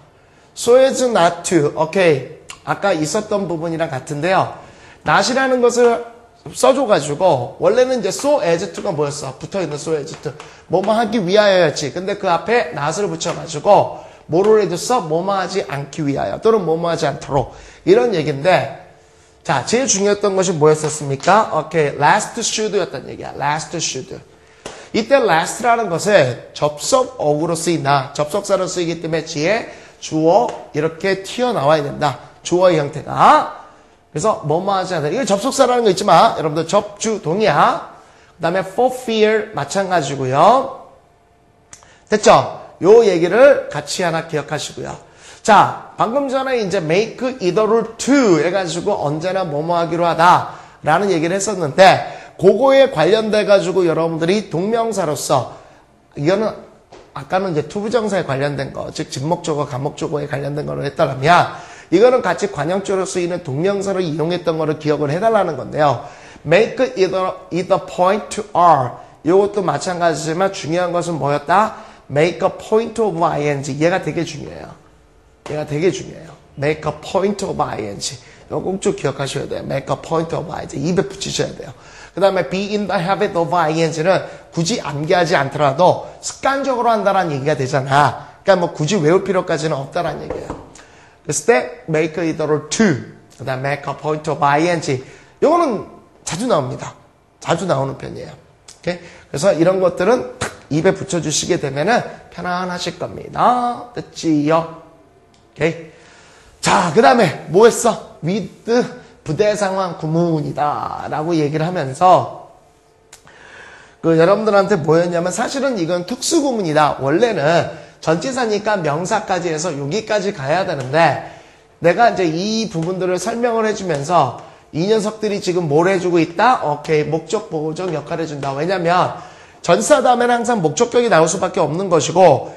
So as not to. 오케이. 아까 있었던 부분이랑 같은데요. not이라는 것을 써줘가지고 원래는 이제 so as to가 뭐였어? 붙어있는 so as to. 뭐뭐 하기 위하여였지. 근데 그 앞에 not을 붙여가지고 뭐를 해줬어? 뭐뭐 하지 않기 위하여 또는 뭐뭐 하지 않도록 이런 얘기인데 자, 제일 중요했던 것이 뭐였었습니까? 오케이, last should였단 얘기야. last should. 이때 last라는 것은 접속어구로 쓰이나 접속사로 쓰이기 때문에 뒤에 주어 이렇게 튀어나와야 된다. 주어의 형태가. 그래서 뭐뭐 하지 않다. 이거 접속사라는 거 있지 마. 여러분들 접주동이야. 그 다음에 for fear 마찬가지고요. 됐죠? 요 얘기를 같이 하나 기억하시고요. 자, 방금 전에 이제 make either를 to 해가지고 언제나 뭐뭐 하기로 하다 라는 얘기를 했었는데 그거에 관련돼 가지고 여러분들이 동명사로서 이거는 아까는 이제 to 부정사에 관련된 거, 즉 직목적어, 간목적어에 관련된 거를 했다면 이거는 같이 관형적으로 쓰이는 동명사를 이용했던 거를 기억을 해달라는 건데요. make either point to R 이것도 마찬가지지만 중요한 것은 뭐였다? make a point of ing. 얘가 되게 중요해요. 얘가 되게 중요해요. make a point of ing. 이거 꼭 좀 기억하셔야 돼요. make a point of ing. 입에 붙이셔야 돼요. 그 다음에 be in the habit of ing는 굳이 암기하지 않더라도 습관적으로 한다는 얘기가 되잖아. 그러니까 뭐 굳이 외울 필요까지는 없다는 얘기예요. 그랬을 때 make either to, 그 다음에 make a point of ing. 이거는 자주 나옵니다. 자주 나오는 편이에요. 오케이? 그래서 이런 것들은 탁 입에 붙여주시게 되면은 편안하실 겁니다. 됐지요? 오케이? 자, 그 다음에 뭐 했어? with 부대 상황 구문이다 라고 얘기를 하면서 여러분들한테 뭐였냐면 사실은 이건 특수구문이다. 원래는 전치사니까 명사까지 해서 여기까지 가야 되는데 내가 이제 이 부분들을 설명을 해주면서 이 녀석들이 지금 뭘 해주고 있다? 오케이, 목적 보호적 역할을 해준다. 왜냐면 전치사 다음에는 항상 목적격이 나올 수밖에 없는 것이고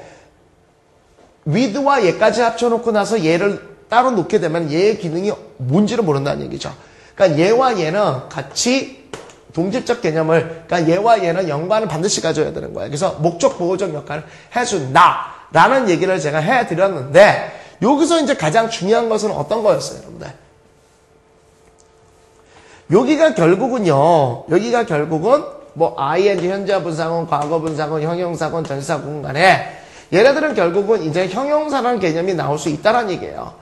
with와 얘까지 합쳐놓고 나서 얘를 따로 놓게 되면 얘의 기능이 뭔지를 모른다는 얘기죠. 그러니까 얘와 얘는 같이 동질적 개념을, 그러니까 얘와 얘는 연관을 반드시 가져야 되는 거예요. 그래서 목적 보호적 역할을 해준다 라는 얘기를 제가 해드렸는데 여기서 이제 가장 중요한 것은 어떤 거였어요, 여러분들? 여기가 결국은 뭐 ing 현재 분사건, 과거 분사건, 형용사건, 전치사건 간에 얘네들은 결국은 이제 형용사라는 개념이 나올 수 있다는 얘기예요.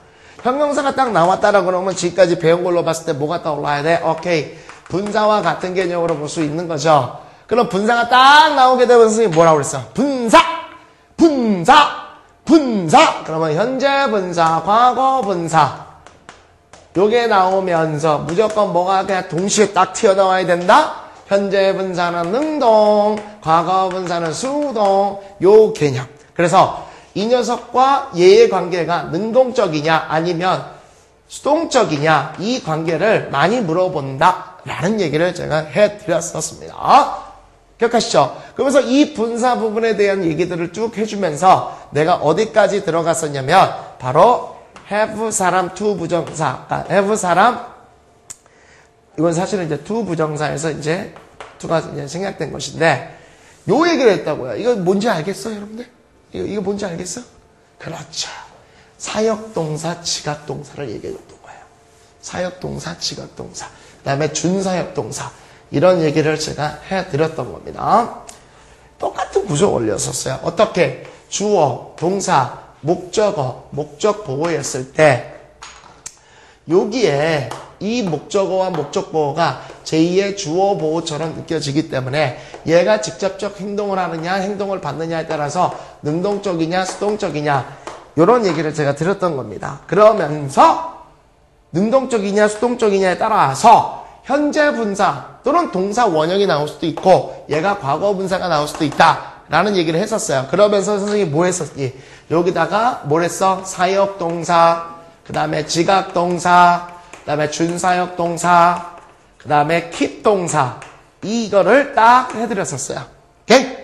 형용사가 딱 나왔다라 그러면 지금까지 배운 걸로 봤을 때 뭐가 떠올라야 돼? 오케이. 분사와 같은 개념으로 볼 수 있는 거죠. 그럼 분사가 딱 나오게 되면 선생님이 뭐라고 그랬어? 분사! 그러면 현재 분사, 과거 분사. 요게 나오면서 무조건 뭐가 그냥 동시에 딱 튀어나와야 된다? 현재 분사는 능동, 과거 분사는 수동, 요 개념. 그래서 이 녀석과 얘의 관계가 능동적이냐 아니면 수동적이냐 이 관계를 많이 물어본다 라는 얘기를 제가 해드렸었습니다. 기억하시죠? 그러면서 이 분사 부분에 대한 얘기들을 쭉 해주면서 내가 어디까지 들어갔었냐면 바로 have 사람 to 부정사, have 사람 이건 사실은 이제 to 부정사에서 이제 to가 이제 생략된 것인데 요 얘기를 했다고요. 이거 뭔지 알겠어요, 여러분들? 이거 뭔지 알겠어? 그렇죠. 사역동사, 지각동사를 얘기해줬던 거예요. 사역동사, 지각동사. 그 다음에 준사역동사. 이런 얘기를 제가 해드렸던 겁니다. 똑같은 구조 원리였었어요. 어떻게? 주어, 동사, 목적어, 목적보어였을 때 여기에 이 목적어와 목적보어가 제2의 주어 보어처럼 느껴지기 때문에 얘가 직접적 행동을 하느냐 행동을 받느냐에 따라서 능동적이냐 수동적이냐 이런 얘기를 제가 드렸던 겁니다. 그러면서 능동적이냐 수동적이냐에 따라서 현재 분사 또는 동사 원형이 나올 수도 있고 얘가 과거 분사가 나올 수도 있다 라는 얘기를 했었어요. 그러면서 선생님이 뭐 했었니? 여기다가 뭘 했어? 사역 동사, 그 다음에 지각 동사, 그 다음에 준사역 동사, 그 다음에 keep 동사 이거를 딱 해드렸었어요. 오케이?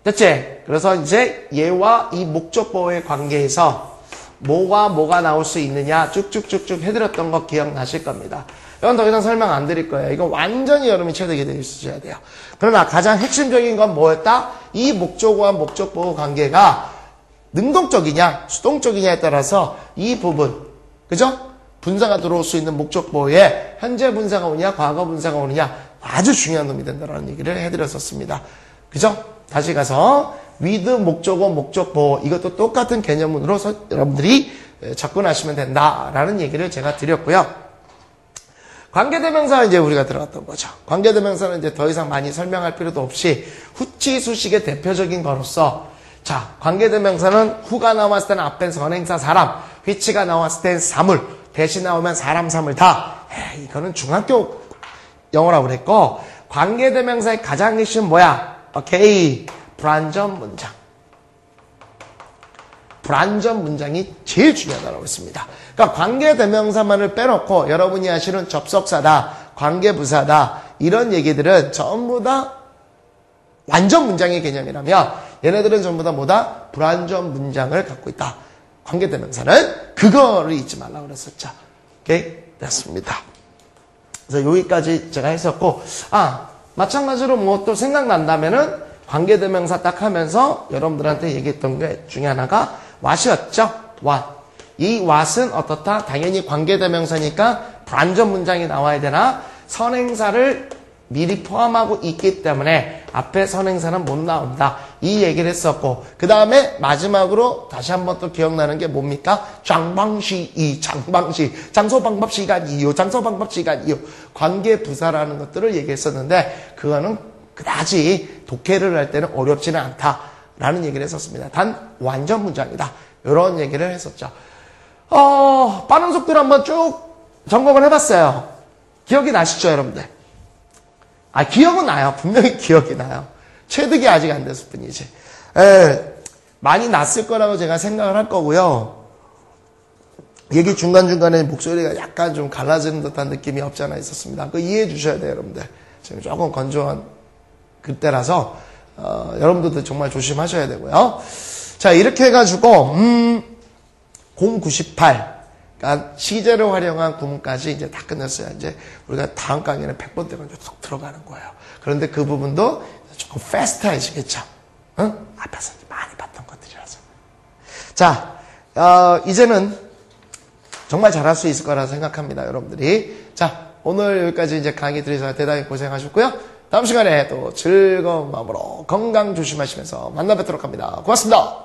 됐지? 그래서 이제 얘와 이 목적보어의 관계에서 뭐와 뭐가 나올 수 있느냐 쭉쭉쭉쭉 해드렸던 거 기억나실 겁니다. 이건 더 이상 설명 안 드릴 거예요. 이건 완전히 여러분이 체득이 되어 있으셔야 돼요. 그러나 가장 핵심적인 건 뭐였다? 이 목적어와 목적보어 관계가 능동적이냐 수동적이냐에 따라서 이 부분 그죠? 분사가 들어올 수 있는 목적보어에 현재 분사가 오냐 과거 분사가 오느냐 아주 중요한 놈이 된다는 얘기를 해드렸었습니다. 그죠? 다시 가서 with 목적어 목적보어 이것도 똑같은 개념으로 여러분들이 접근하시면 된다라는 얘기를 제가 드렸고요. 관계대명사 이제 우리가 들어갔던 거죠. 관계대명사는 이제 더 이상 많이 설명할 필요도 없이 후치 수식의 대표적인 거로서 자 관계대명사는 후가 나왔을 때는 앞엔 선행사 사람, which가 나왔을 땐 사물, 대신 나오면 사람 사물 다. 이거는 중학교 영어라고 그랬고 관계대명사의 가장 핵심 뭐야? 오케이 불완전 문장. 불완전 문장이 제일 중요하다고 했습니다. 그러니까 관계대명사만을 빼놓고 여러분이 아시는 접속사다, 관계부사다 이런 얘기들은 전부 다 완전 문장의 개념이라면 얘네들은 전부 다 뭐다? 불완전 문장을 갖고 있다. 관계대명사는 그거를 잊지 말라고 그랬었죠. 오케이? 됐습니다. 그래서 여기까지 제가 했었고 마찬가지로 뭐 또 생각난다면은 관계대명사 딱 하면서 여러분들한테 얘기했던 게 중에 하나가 what이었죠. what. 이 what은 어떻다? 당연히 관계대명사니까 불완전 문장이 나와야 되나? 선행사를 미리 포함하고 있기 때문에 앞에 선행사는 못 나온다. 이 얘기를 했었고 그 다음에 마지막으로 다시 한번 또 기억나는 게 뭡니까? 장방시, 장소방법시간이요. 장소방법시간이요. 관계부사라는 것들을 얘기했었는데 그거는 그다지 독해를 할 때는 어렵지는 않다라는 얘기를 했었습니다. 단 완전 문장이다. 이런 얘기를 했었죠. 빠른 속도로 한번 쭉 점검을 해봤어요. 기억이 나시죠, 여러분들? 기억은 나요. 분명히 기억이 나요. 체득이 아직 안 됐을 뿐이지. 많이 났을 거라고 제가 생각을 할 거고요. 얘기 중간중간에 목소리가 약간 좀 갈라지는 듯한 느낌이 없지 않아 있었습니다. 그거 이해해 주셔야 돼요, 여러분들. 지금 조금 건조한 그때라서 여러분들도 정말 조심하셔야 되고요. 자, 이렇게 해가지고 098 그러니까 시제를 활용한 구문까지 이제 다 끝냈어요. 이제 우리가 다음 강의는 100번 때가 이제 쏙 들어가는 거예요. 그런데 그 부분도 조금 패스트해지겠죠. 응? 앞에서 많이 봤던 것들이라서. 자, 이제는 정말 잘할 수 있을 거라 생각합니다, 여러분들이. 자, 오늘 여기까지 이제 강의 들으셔서 대단히 고생하셨고요. 다음 시간에 또 즐거운 마음으로 건강 조심하시면서 만나 뵙도록 합니다. 고맙습니다.